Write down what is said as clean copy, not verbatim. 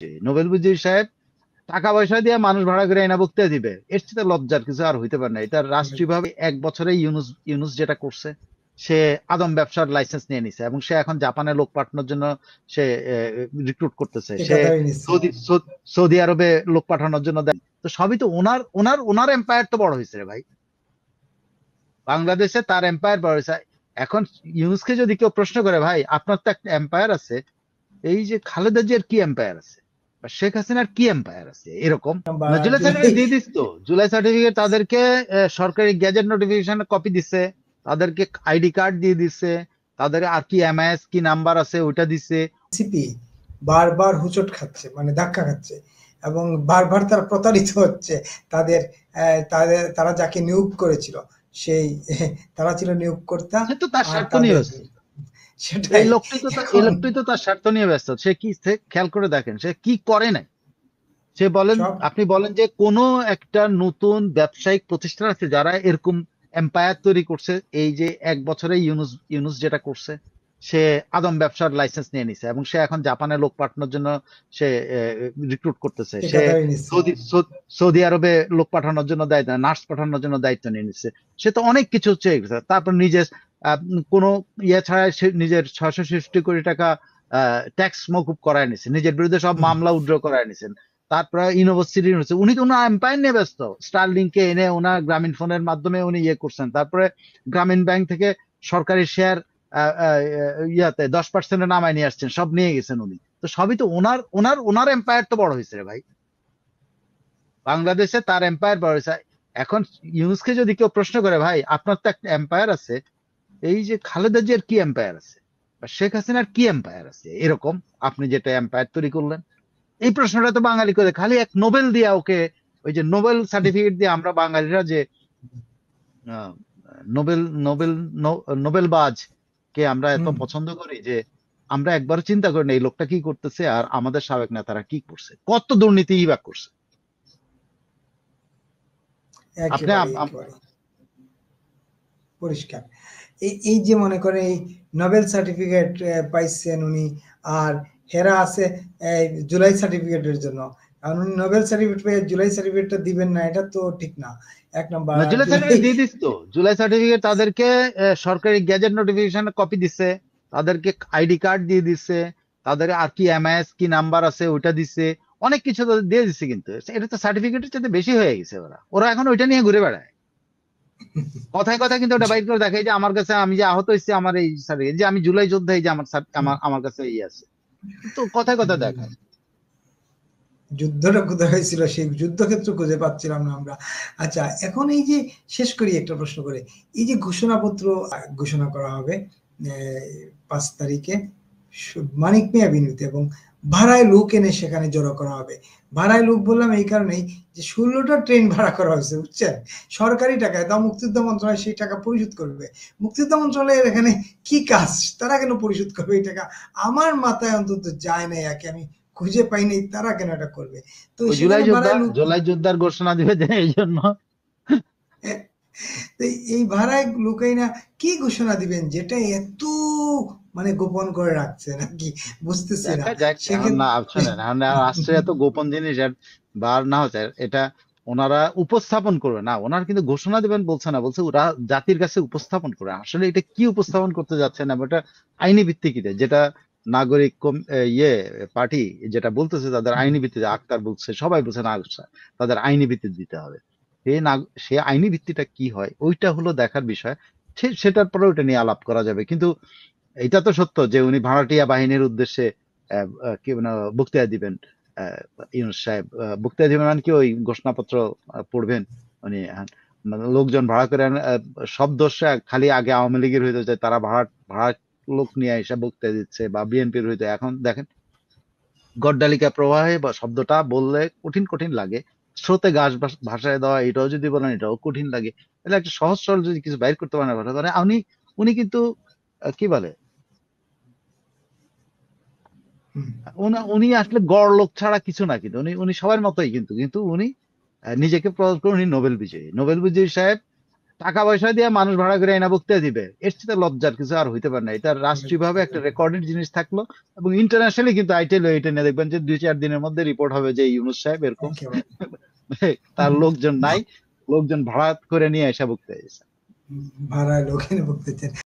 Nobel বিজয়ী সাহেব টাকা পয়সা দিয়ে মানুষ ভাড়া করে এনে বক্তৃতা দিবে, এর চেয়ে লজ্জার কিছু আর হইতে পারে না। এটা রাষ্ট্রীয় ভাবে 1 বছরে ইউনুস ইউনুস যেটা করছে, সে আদম ব্যবসার লাইসেন্স নিয়ে নিছে এবং সে এখন জাপানে লোক পাঠানোর জন্য সে রিক্রুট করতেছে, সে ঠিকাদারি নিচ্ছে। সৌদি আরবে লোক পাঠানোর জন্য দেয়। তো সবই তো ওনার ওনার ওনার এম্পায়ার তো বড় হয়েছে রে ভাই। বাংলাদেশে তার এম্পায়ার বড় হয়েছে। এখন ইউনুসকে যদি কেউ প্রশ্ন করে, ভাই আপনার তো একটা এম্পায়ার আছে, এই যে খালেদা জিয়ার কি এম্পায়ার আছে বা শেখ হাসিনার কি এম্পায়ার আছে, এরকম না? জুলাই জুলাই সার্টিফিকেট দিয়ে দিস তো, জুলাই সার্টিফিকেট তাদেরকে সরকারি গ্যাজেট নোটিফিকেশন কপি দিছে, তাদেরকে আইডি কার্ড দিয়ে দিছে, তাদের আর কি এমআইএস কি নাম্বার আছে ওইটা দিছে। সিপি বারবার হুচট খাচ্ছে, মানে ধাক্কা খাচ্ছে, এবং বারবার তারা প্রতারিত হচ্ছে। তাদের তারা যাকে নিয়োগ করেছিল সেই তারা ছিল নিয়োগকর্তা, সে তো তার আর স্বার্থ নিয়ে তাদের ব্যস্ত। এই সেটাই এখন লোকটি তো তার স্বার্থ নিয়ে ব্যস্ত। সে কি, খেয়াল করে দেখেন সে কি করে নাই। সে বলেন, সব আপনি বলেন যে কোন একটা নতুন ব্যবসায়িক প্রতিষ্ঠান আছে যারা এরকম এম্পায়ার তৈরি করছে? এই যে 1 বছরে ইউনুস ইউনুস যেটা করছে, সে আদম ব্যবসার লাইসেন্স নিয়ে নিছে এবং সে এখন জাপানে লোক পাঠানোর জন্য সে রিক্রুট করতেছে, সে ঠিকাদারি নিচ্ছে। সৌদি আরবে লোক পাঠানোর জন্য দায়িত্ব, নার্স পাঠানোর জন্য দায়িত্ব নিয়ে নিচ্ছে। সে তো অনেক কিছু হচ্ছে। তারপর নিজের কোনো ইয়ে ছাড়া সে নিজের 660 কোটি টাকা ট্যাক্স মকুব করায় নিছে, নিজের বিরুদ্ধে সব মামলা উইথড্র করায় নিছেন। তারপরে ইউনিভার্সিটি হচ্ছে, উনি তো ওনার এম্পায়ার নিয়ে ব্যস্ত। স্টারলিং কে এনে ওনার গ্রামীণ ফোনের মাধ্যমে উনি ইয়ে করছেন। তারপরে গ্রামীণ ব্যাংক থেকে সরকারি শেয়ার ইয়াতে 10% নামায় নিয়ে আসছেন, সব নিয়ে গেছেন উনি। তো সবই তো ওনার ওনার ওনার এম্পায়ার তো বড় হয়েছে রে ভাই। বাংলাদেশে তার এম্পায়ার বড় হয়েছে। এখন ইউনুসকে যদি কেউ প্রশ্ন করে, ভাই আপনার তো একটা এম্পায়ার আছে, এই যে খালেদা জিয়ার কি এম্পায়ার আছে বা শেখ হাসিনার কি এম্পায়ার আছে, এরকম আপনি যেটা এম্পায়ার তৈরি করলেন, এই প্রশ্নটা তো বাঙালি করে খালি এক নোবেল দিয়া ওকে, ওই যে নোবেল সার্টিফিকেট দিয়ে আমরা বাঙালিরা যে আহ, নোবেল নোবেল নোবেলবাজ কে আমরা এত পছন্দ করি যে আমরা একবার চিন্তা করি না এই লোকটা কি করতেছে আর আমাদের সাবেক নেতারা কি করছে, কত দুর্নীতি বা করছে। আপনি একেবারে একেবারে পরিষ্কার। এই যে মনে করে এই নোবেল সার্টিফিকেট পাইছেন উনি, আর হেরা আছে এই জুলাই সার্টিফিকেটের জন্য। কারণ উনি নোবেল সার্টিফিকেট পেয়ে জুলাই সার্টিফিকেটটা দিবেন না, এটা তো ঠিক না। এক নম্বর। না, আর জুলাই জুলাই সার্টিফিকেট দিয়ে দিস তো, জুলাই সার্টিফিকেট তাদেরকে সরকারি গ্যাজেট নোটিফিকেশন কপি দিছে, তাদেরকে আইডি কার্ড দিয়ে দিছে, তাদের আর কি এমআইএস কি নাম্বার আছে ওইটা দিছে, অনেক কিছু তো দিয়ে দিছে। কিন্তু এটা তো সার্টিফিকেটের চাইতে বেশি হয়ে গেছে। ওরা ওরা এখন ওইটা নিয়ে ঘুরে বেড়ায়, কথায় কথায় কিন্তু ওটা বাইর করে দেখে যে আমার কাছে আমি যে আহত হয়েছি, আমার এই সার্টিফিকেট, যে আমি জুলাই যোদ্ধা, এই যে আমার আমার আমার কাছে এই আছে, তো কথায় কথায় দেখায়। যুদ্ধটা কোথায় হয়েছিল, সেই যুদ্ধক্ষেত্র খুঁজে পাচ্ছিলাম না আমরা। আচ্ছা, এখন এই যে শেষ করি একটা প্রশ্ন করে, এই যে ঘোষণাপত্র ঘোষণা করা হবে 5 তারিখে মানিক মিয়া বিনুতে, এবং ভাড়ায় লোক এনে সেখানে জড়ো করা হবে। ভাড়ায় লোক বললাম এই কারণেই যে 16টা ট্রেন ভাড়া করা হয়েছে, বুঝছেন, সরকারি টাকায়। তা মুক্তিযোদ্ধা মন্ত্রণালয় সেই টাকা পরিশোধ করবে। মুক্তিযোদ্ধা মন্ত্রণালয়ের এখানে কি কাজ, তারা কেন পরিশোধ করবে এই টাকা? আমার মাথায় অন্তত যায় না, একে আমি খুঁজে পাইনি তারা কেন এটা করবে। তো ওই সেখানে ভাড়ায় লোক, জুলাই যোদ্ধার ঘোষণা দিবে যে এই জন্য। এই ভাড়ায় লুকাই না কি ঘোষণা দিবেন, যেটা এত মানে গোপন করে রাখছে নাকি, বুঝতেছি না দেখা যাক। এখন না সেক্ষেত্রে। শোনেন, এখন আসছে এত গোপন জিনিস আর বার না হচ্ছে এটা ওনারা উপস্থাপন করবে না, ওনারা কিন্তু ঘোষণা দিবেন বলছে না, বলছে ওরা জাতির কাছে উপস্থাপন করে। আসলে এটা কি উপস্থাপন করতে যাচ্ছে না, এটা আইনি ভিত্তিতে যেটা নাগরিক ইয়ে পার্টি যেটা বলতেছে, তাদের আইনি ভিত্তিতে, আক্তার বলছে, সবাই বলছে না, তাদের আইনি ভিত্তি দিতে হবে। সে আইনি ভিত্তিটা কি হয় ওইটা হলো দেখার বিষয়। সেটার পরে ওইটা নিয়ে আলাপ করা যাবে। কিন্তু এটা তো সত্য যে উনি ভাড়াটিয়া বাহিনীর উদ্দেশ্যে কি মানে বক্তৃতা দিবেন। ইউনূস সাহেব বক্তৃতা দিবেন মানে কি, ওই ঘোষণাপত্র পড়বেন উনি। মানে লোকজন ভাড়া করে সব দোষটা খালি আগে আওয়ামী লীগের হইতো যে তারা ভাড়া ভাড়া লোক নিয়ে এসে বক্তৃতা দিচ্ছে, বা বিএনপির হইতো। এখন দেখেন গড্ডালিকা প্রবাহে বা শব্দটা বললে কঠিন কঠিন লাগে, স্রোতে ঘাস ভাসায় দেওয়া, এটাও যদি বলেন এটাও কঠিন লাগে। তাহলে একটা সহজ সরল যদি কিছু বাইর করতে পারেন কথা, মানে উনি উনি কিন্তু কি বলে, উনি আসলে গড় লোক ছাড়া কিছু না। কিন্তু উনি সবার মতোই, কিন্তু কিন্তু উনি নিজেকে প্রকাশ করে উনি নোবেল বিজয়ী। নোবেল বিজয়ী সাহেব টাকা পয়সা দিয়ে মানুষ ভাড়া করে আইনা বক্তৃতা দিবে, এর চেয়ে লজ্জার কিছু আর হইতে পারে না। এটা রাষ্ট্রীয় ভাবে একটা রেকর্ডেড জিনিস থাকলো, এবং ইন্টারন্যাশনালি কিন্তু আইটেল এটা নিয়ে দেখবেন যে 2-4 দিনের মধ্যে রিপোর্ট হবে যে ইউনূস সাহেব এরকম একেবারে তার লোকজন নাই, লোকজন ভাড়া করে নিয়ে এসে বক্তৃতা দিয়েছে। ভাড়ায় লোক এনে বক্তৃতা